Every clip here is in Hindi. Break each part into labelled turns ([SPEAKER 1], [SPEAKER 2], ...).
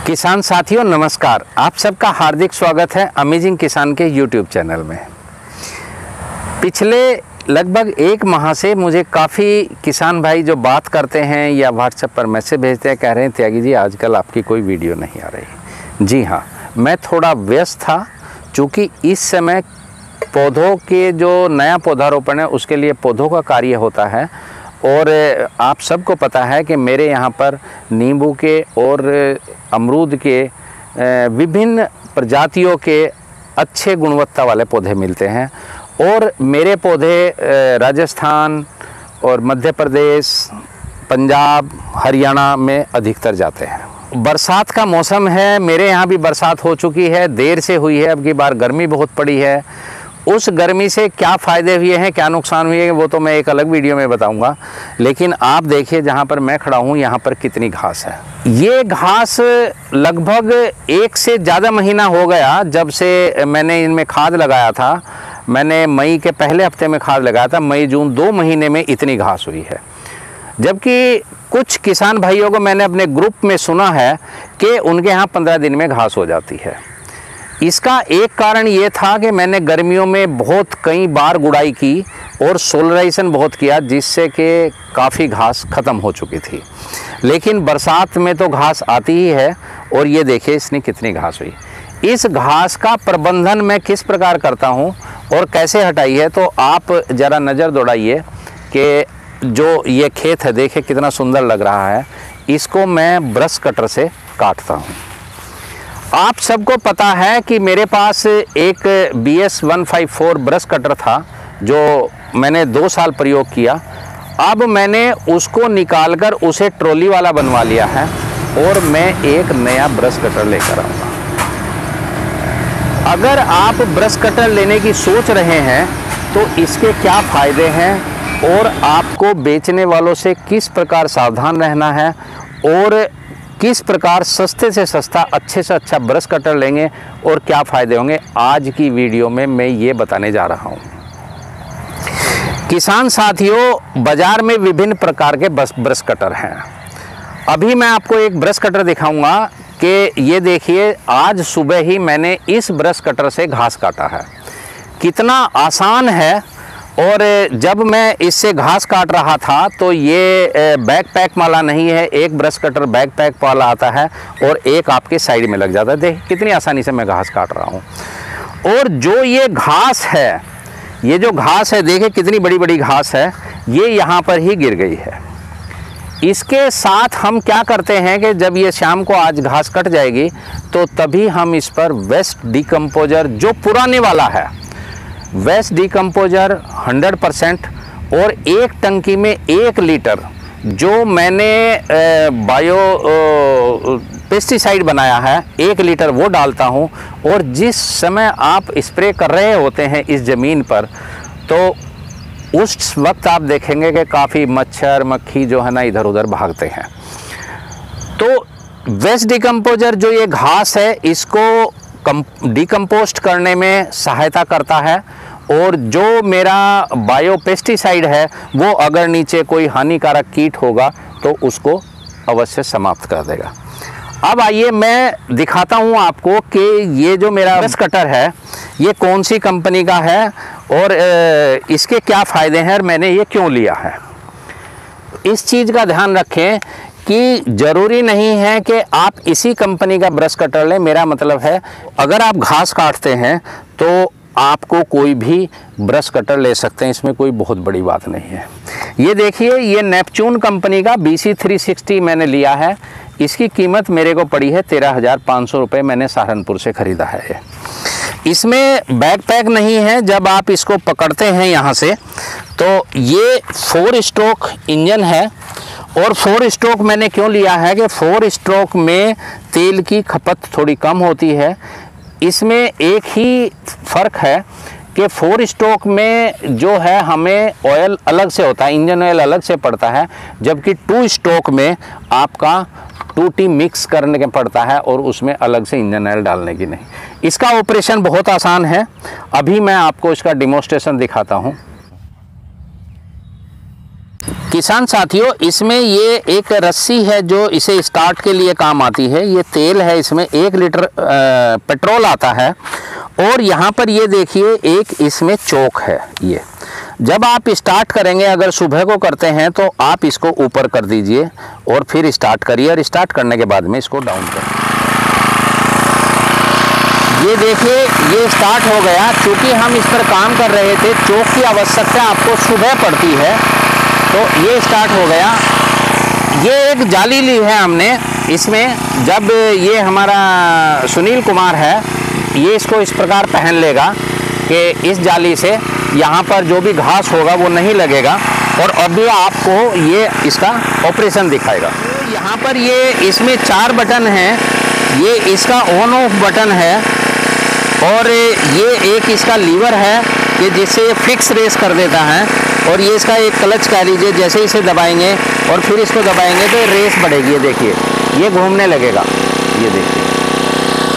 [SPEAKER 1] किसान साथियों नमस्कार, आप सबका हार्दिक स्वागत है अमेजिंग किसान के यूट्यूब चैनल में। पिछले लगभग एक माह से मुझे काफ़ी किसान भाई जो बात करते हैं या व्हाट्सएप पर मैसेज भेजते हैं, कह रहे हैं त्यागी जी आजकल आपकी कोई वीडियो नहीं आ रही। जी हाँ, मैं थोड़ा व्यस्त था, चूँकि इस समय पौधों के जो नया पौधारोपण है उसके लिए पौधों का कार्य होता है। और आप सबको पता है कि मेरे यहाँ पर नींबू के और अमरूद के विभिन्न प्रजातियों के अच्छे गुणवत्ता वाले पौधे मिलते हैं। और मेरे पौधे राजस्थान और मध्य प्रदेश, पंजाब, हरियाणा में अधिकतर जाते हैं। बरसात का मौसम है, मेरे यहाँ भी बरसात हो चुकी है, देर से हुई है। अब की बार गर्मी बहुत पड़ी है। उस गर्मी से क्या फ़ायदे हुए हैं, क्या नुकसान हुए हैं, वो तो मैं एक अलग वीडियो में बताऊंगा। लेकिन आप देखिए जहाँ पर मैं खड़ा हूँ यहाँ पर कितनी घास है। ये घास लगभग एक से ज़्यादा महीना हो गया जब से मैंने इनमें खाद लगाया था। मैंने मई के पहले हफ्ते में खाद लगाया था। मई जून 2 महीने में इतनी घास हुई है। जबकि कुछ किसान भाइयों को मैंने अपने ग्रुप में सुना है कि उनके यहाँ 15 दिन में घास हो जाती है। इसका एक कारण ये था कि मैंने गर्मियों में कई बार गुड़ाई की और सोलराइजेशन बहुत किया, जिससे कि काफ़ी घास ख़त्म हो चुकी थी। लेकिन बरसात में तो घास आती ही है। और ये देखिए इसने कितनी घास हुई। इस घास का प्रबंधन मैं किस प्रकार करता हूँ और कैसे हटाई है, तो आप ज़रा नज़र दौड़ाइए कि जो ये खेत है, देखिए कितना सुंदर लग रहा है। इसको मैं ब्रश कटर से काटता हूँ। आप सबको पता है कि मेरे पास एक BS 154 ब्रश कटर था जो मैंने 2 साल प्रयोग किया। अब मैंने उसको निकालकर उसे ट्रॉली वाला बनवा लिया है और मैं एक नया ब्रश कटर लेकर आऊँगा। अगर आप ब्रश कटर लेने की सोच रहे हैं तो इसके क्या फ़ायदे हैं और आपको बेचने वालों से किस प्रकार सावधान रहना है और किस प्रकार सस्ते से सस्ता, अच्छे से अच्छा ब्रश कटर लेंगे और क्या फ़ायदे होंगे, आज की वीडियो में मैं ये बताने जा रहा हूँ। किसान साथियों, बाज़ार में विभिन्न प्रकार के ब्रश कटर हैं। अभी मैं आपको एक ब्रश कटर दिखाऊंगा कि ये देखिए, आज सुबह ही मैंने इस ब्रश कटर से घास काटा है। कितना आसान है। और जब मैं इससे घास काट रहा था तो ये बैकपैक वाला नहीं है। एक ब्रश कटर बैकपैक वाला आता है और एक आपके साइड में लग जाता है। देखिए कितनी आसानी से मैं घास काट रहा हूँ। और जो ये घास है, ये जो घास है, देखिए कितनी बड़ी बड़ी घास है, ये यहाँ पर ही गिर गई है। इसके साथ हम क्या करते हैं कि जब ये शाम को आज घास कट जाएगी तो तभी हम इस पर वेस्ट डिकम्पोजर, जो पुराने वाला है, वेस्ट डिकम्पोजर 100% और एक टंकी में 1 लीटर जो मैंने बायो पेस्टिसाइड बनाया है, 1 लीटर वो डालता हूँ। और जिस समय आप स्प्रे कर रहे होते हैं इस ज़मीन पर, तो उस वक्त आप देखेंगे कि काफ़ी मच्छर मक्खी जो है ना इधर उधर भागते हैं। तो वेस्ट डिकम्पोजर जो ये घास है, इसको डिकम्पोस्ट करने में सहायता करता है। और जो मेरा बायो पेस्टिसाइड है वो अगर नीचे कोई हानिकारक कीट होगा तो उसको अवश्य समाप्त कर देगा। अब आइए मैं दिखाता हूँ आपको कि ये जो मेरा ब्रश कटर है ये कौन सी कंपनी का है और इसके क्या फ़ायदे हैं और मैंने ये क्यों लिया है। इस चीज़ का ध्यान रखें कि ज़रूरी नहीं है कि आप इसी कंपनी का ब्रश कटर लें। मेरा मतलब है अगर आप घास काटते हैं तो आपको कोई भी ब्रश कटर ले सकते हैं, इसमें कोई बहुत बड़ी बात नहीं है। ये देखिए, ये नेपच्यून कंपनी का BC 360 मैंने लिया है। इसकी कीमत मेरे को पड़ी है 13,500 रुपये। मैंने सहारनपुर से ख़रीदा है ये। इसमें बैकपैक नहीं है। जब आप इसको पकड़ते हैं यहाँ से तो ये 4 स्ट्रोक इंजन है। और 4 स्ट्रोक मैंने क्यों लिया है कि 4 स्ट्रोक में तेल की खपत थोड़ी कम होती है। इसमें एक ही फ़र्क है कि 4 स्ट्रोक में जो है हमें ऑयल अलग से होता है, इंजन ऑयल अलग से पड़ता है, जबकि 2 स्ट्रोक में आपका 2T मिक्स करने के पड़ता है और उसमें अलग से इंजन ऑयल डालने की नहीं। इसका ऑपरेशन बहुत आसान है। अभी मैं आपको इसका डेमोस्ट्रेशन दिखाता हूँ। किसान साथियों, इसमें ये एक रस्सी है जो इसे स्टार्ट के लिए काम आती है। ये तेल है, इसमें 1 लीटर पेट्रोल आता है। और यहाँ पर ये देखिए एक इसमें चोक है। ये जब आप स्टार्ट करेंगे, अगर सुबह को करते हैं तो आप इसको ऊपर कर दीजिए और फिर स्टार्ट करिए, और स्टार्ट करने के बाद में इसको डाउन करिए। ये देखिए ये स्टार्ट हो गया। चूँकि हम इस पर काम कर रहे थे, चोक की आवश्यकता आपको सुबह पड़ती है, तो ये स्टार्ट हो गया। ये एक जाली ली है हमने, इसमें जब ये हमारा सुनील कुमार है, ये इसको इस प्रकार पहन लेगा कि इस जाली से यहाँ पर जो भी घास होगा वो नहीं लगेगा, और अभी आपको ये इसका ऑपरेशन दिखाएगा। तो यहाँ पर ये इसमें 4 बटन हैं। ये इसका ऑन ऑफ बटन है, और ये एक इसका लीवर है कि जिससे ये फिक्स रेस कर देता है, और ये इसका एक क्लच कह लीजिए। जैसे इसे दबाएंगे और फिर इसको दबाएंगे तो रेस बढ़ेगी। ये देखिए ये घूमने लगेगा। ये देखिए,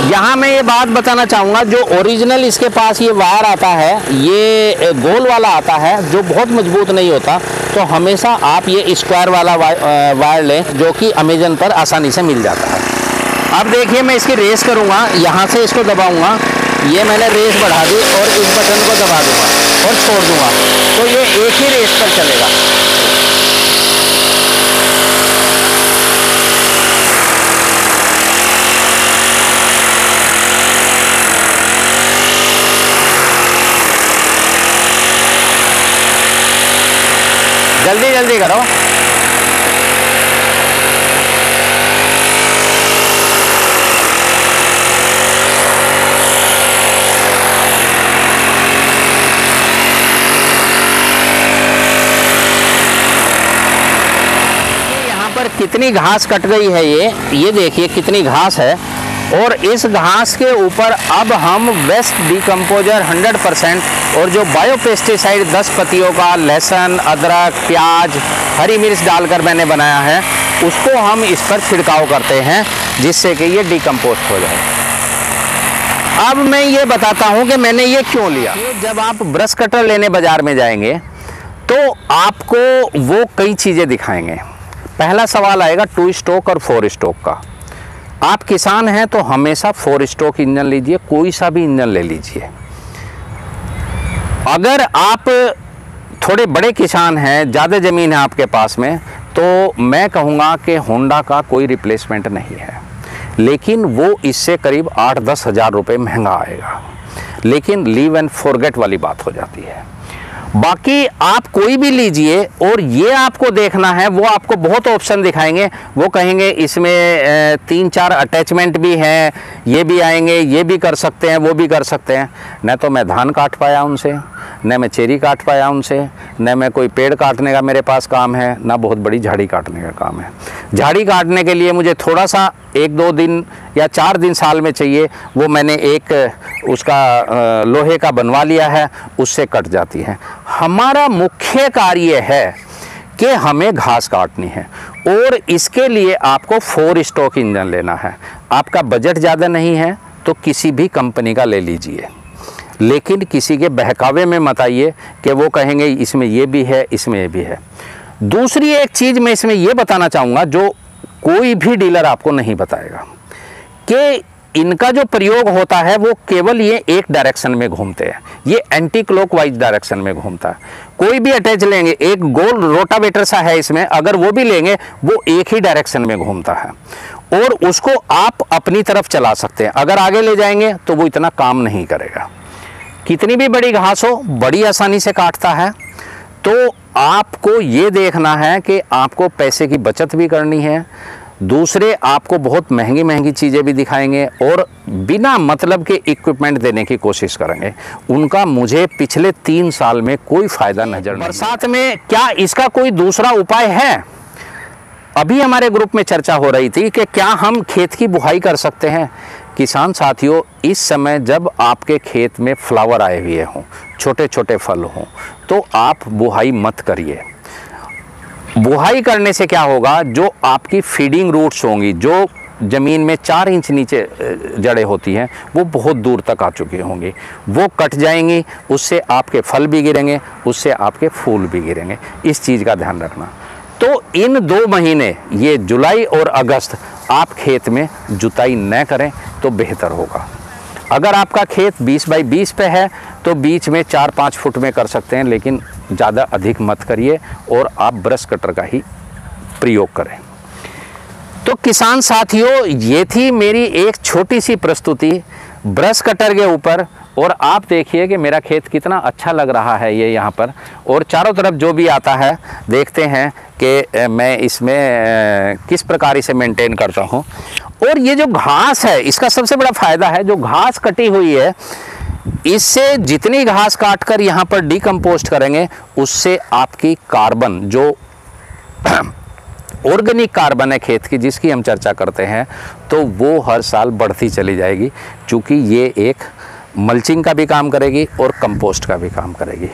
[SPEAKER 1] यहाँ मैं ये बात बताना चाहूँगा, जो ओरिजिनल इसके पास ये वायर आता है, ये गोल वाला आता है जो बहुत मजबूत नहीं होता, तो हमेशा आप ये स्क्वायर वाला वायर लें जो कि अमेजन पर आसानी से मिल जाता है। अब देखिए मैं इसकी रेस करूँगा, यहाँ से इसको दबाऊँगा, ये मैंने रेस बढ़ा दी और इस बटन को दबा दूँगा और छोड़ दूँगा, तो ये एक ही रेस पर चलेगा। जल्दी जल्दी करो। यहाँ पर कितनी घास कट गई है, ये देखिए कितनी घास है। और इस घास के ऊपर अब हम वेस्ट डिकम्पोजर 100% और जो बायोपेस्टिसाइड 10 पत्तियों का, लहसुन, अदरक, प्याज, हरी मिर्च डालकर मैंने बनाया है, उसको हम इस पर छिड़काव करते हैं जिससे कि ये डिकम्पोस्ट हो जाए। अब मैं ये बताता हूँ कि मैंने ये क्यों लिया। जब आप ब्रश कटर लेने बाज़ार में जाएंगे तो आपको वो कई चीज़ें दिखाएंगे। पहला सवाल आएगा 2 स्ट्रोक और 4 स्ट्रोक का। आप किसान हैं तो हमेशा 4 स्ट्रोक इंजन लीजिए, कोई सा भी इंजन ले लीजिए। अगर आप थोड़े बड़े किसान हैं, ज़्यादा ज़मीन है आपके पास में, तो मैं कहूँगा कि होंडा का कोई रिप्लेसमेंट नहीं है, लेकिन वो इससे करीब 8-10 हज़ार रुपये महंगा आएगा। लेकिन लीव एंड फॉरगेट वाली बात हो जाती है। बाकी आप कोई भी लीजिए, और ये आपको देखना है, वो आपको बहुत ऑप्शन दिखाएंगे। वो कहेंगे इसमें 3-4 अटैचमेंट भी हैं, ये भी आएंगे, ये भी कर सकते हैं, वो भी कर सकते हैं। न तो मैं धान काट पाया उनसे, न मैं चेरी काट पाया उनसे, न मैं कोई पेड़ काटने का मेरे पास काम है, ना बहुत बड़ी झाड़ी काटने का काम है। झाड़ी काटने के लिए मुझे थोड़ा सा 1-2 दिन या 4 दिन साल में चाहिए, वो मैंने एक उसका लोहे का बनवा लिया है, उससे कट जाती है। हमारा मुख्य कार्य है कि हमें घास काटनी है, और इसके लिए आपको 4 स्ट्रोक इंजन लेना है। आपका बजट ज़्यादा नहीं है तो किसी भी कंपनी का ले लीजिए, लेकिन किसी के बहकावे में मत आइए कि वो कहेंगे इसमें ये भी है, इसमें ये भी है। दूसरी एक चीज़ मैं इसमें ये बताना चाहूँगा जो कोई भी डीलर आपको नहीं बताएगा, कि इनका जो प्रयोग होता है वो केवल ये एक डायरेक्शन में घूमते हैं। ये एंटी क्लॉकवाइज डायरेक्शन में घूमता है। कोई भी अटैच लेंगे, एक गोल रोटावेटर सा है इसमें, अगर वो भी लेंगे वो एक ही डायरेक्शन में घूमता है, और उसको आप अपनी तरफ चला सकते हैं। अगर आगे ले जाएंगे तो वो इतना काम नहीं करेगा। कितनी भी बड़ी घास हो, बड़ी आसानी से काटता है। तो आपको ये देखना है कि आपको पैसे की बचत भी करनी है। दूसरे आपको बहुत महंगी महंगी चीज़ें भी दिखाएंगे और बिना मतलब के इक्विपमेंट देने की कोशिश करेंगे। उनका मुझे पिछले 3 साल में कोई फ़ायदा नज़र नहीं। बरसात में क्या इसका कोई दूसरा उपाय है? अभी हमारे ग्रुप में चर्चा हो रही थी कि क्या हम खेत की बुआई कर सकते हैं। किसान साथियों, इस समय जब आपके खेत में फ्लावर आए हुए हों, छोटे छोटे फल हों, तो आप बुआई मत करिए। बुआई करने से क्या होगा, जो आपकी फीडिंग रूट्स होंगी, जो ज़मीन में 4 इंच नीचे जड़ें होती हैं, वो बहुत दूर तक आ चुकी होंगी, वो कट जाएंगी। उससे आपके फल भी गिरेंगे, उससे आपके फूल भी गिरेंगे। इस चीज़ का ध्यान रखना। तो इन 2 महीने, ये जुलाई और अगस्त, आप खेत में जुताई न करें तो बेहतर होगा। अगर आपका खेत 20 बाई 20 पे है तो बीच में 4-5 फुट में कर सकते हैं, लेकिन ज़्यादा अधिक मत करिए और आप ब्रश कटर का ही प्रयोग करें। तो किसान साथियों, ये थी मेरी एक छोटी सी प्रस्तुति ब्रश कटर के ऊपर। और आप देखिए कि मेरा खेत कितना अच्छा लग रहा है ये यहाँ पर, और चारों तरफ जो भी आता है देखते हैं कि मैं इसमें किस प्रकार इसे मेंटेन करता हूँ। और ये जो घास है, इसका सबसे बड़ा फ़ायदा है, जो घास कटी हुई है, इससे जितनी घास काटकर यहाँ पर डिकम्पोस्ट करेंगे, उससे आपकी कार्बन, जो ऑर्गेनिक कार्बन है खेत की, जिसकी हम चर्चा करते हैं, तो वो हर साल बढ़ती चली जाएगी, क्योंकि ये एक मल्चिंग का भी काम करेगी और कंपोस्ट का भी काम करेगी।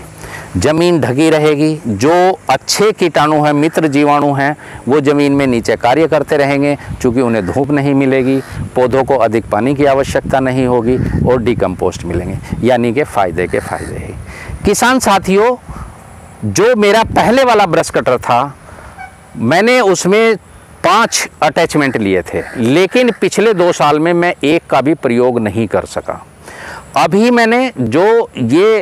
[SPEAKER 1] ज़मीन ढकी रहेगी, जो अच्छे कीटाणु हैं, मित्र जीवाणु हैं, वो ज़मीन में नीचे कार्य करते रहेंगे, क्योंकि उन्हें धूप नहीं मिलेगी, पौधों को अधिक पानी की आवश्यकता नहीं होगी और डिकम्पोस्ट मिलेंगे, यानी कि फ़ायदे के फ़ायदे ही। किसान साथियों, जो मेरा पहले वाला ब्रश कटर था, मैंने उसमें 5 अटैचमेंट लिए थे, लेकिन पिछले 2 साल में मैं एक का भी प्रयोग नहीं कर सका। अभी मैंने जो ये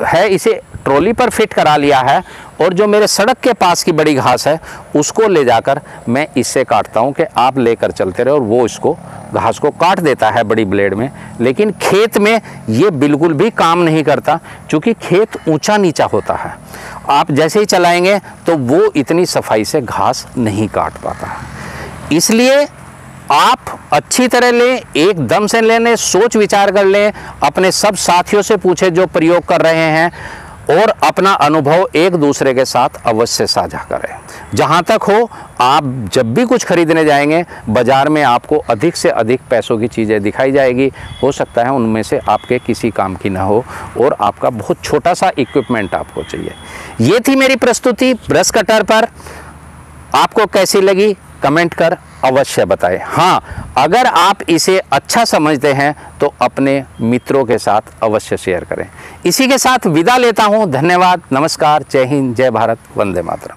[SPEAKER 1] है, इसे ट्रॉली पर फिट करा लिया है, और जो मेरे सड़क के पास की बड़ी घास है उसको ले जाकर मैं इससे काटता हूँ कि आप लेकर चलते रहे, और वो इसको घास को काट देता है बड़ी ब्लेड में। लेकिन खेत में ये बिल्कुल भी काम नहीं करता, क्योंकि खेत ऊंचा नीचा होता है, आप जैसे ही चलाएंगे तो वो इतनी सफाई से घास नहीं काट पाता। इसलिए आप अच्छी तरह लें, एकदम से लें, सोच विचार कर लें, अपने सब साथियों से पूछें जो प्रयोग कर रहे हैं, और अपना अनुभव एक दूसरे के साथ अवश्य साझा करें। जहाँ तक हो, आप जब भी कुछ खरीदने जाएंगे बाज़ार में, आपको अधिक से अधिक पैसों की चीज़ें दिखाई जाएगी, हो सकता है उनमें से आपके किसी काम की ना हो, और आपका बहुत छोटा सा इक्विपमेंट आपको चाहिए। ये थी मेरी प्रस्तुति ब्रश कटर पर। आपको कैसी लगी कमेंट कर अवश्य बताएं। हाँ, अगर आप इसे अच्छा समझते हैं तो अपने मित्रों के साथ अवश्य शेयर करें। इसी के साथ विदा लेता हूँ। धन्यवाद, नमस्कार, जय हिंद, जय भारत, वंदे मातरम।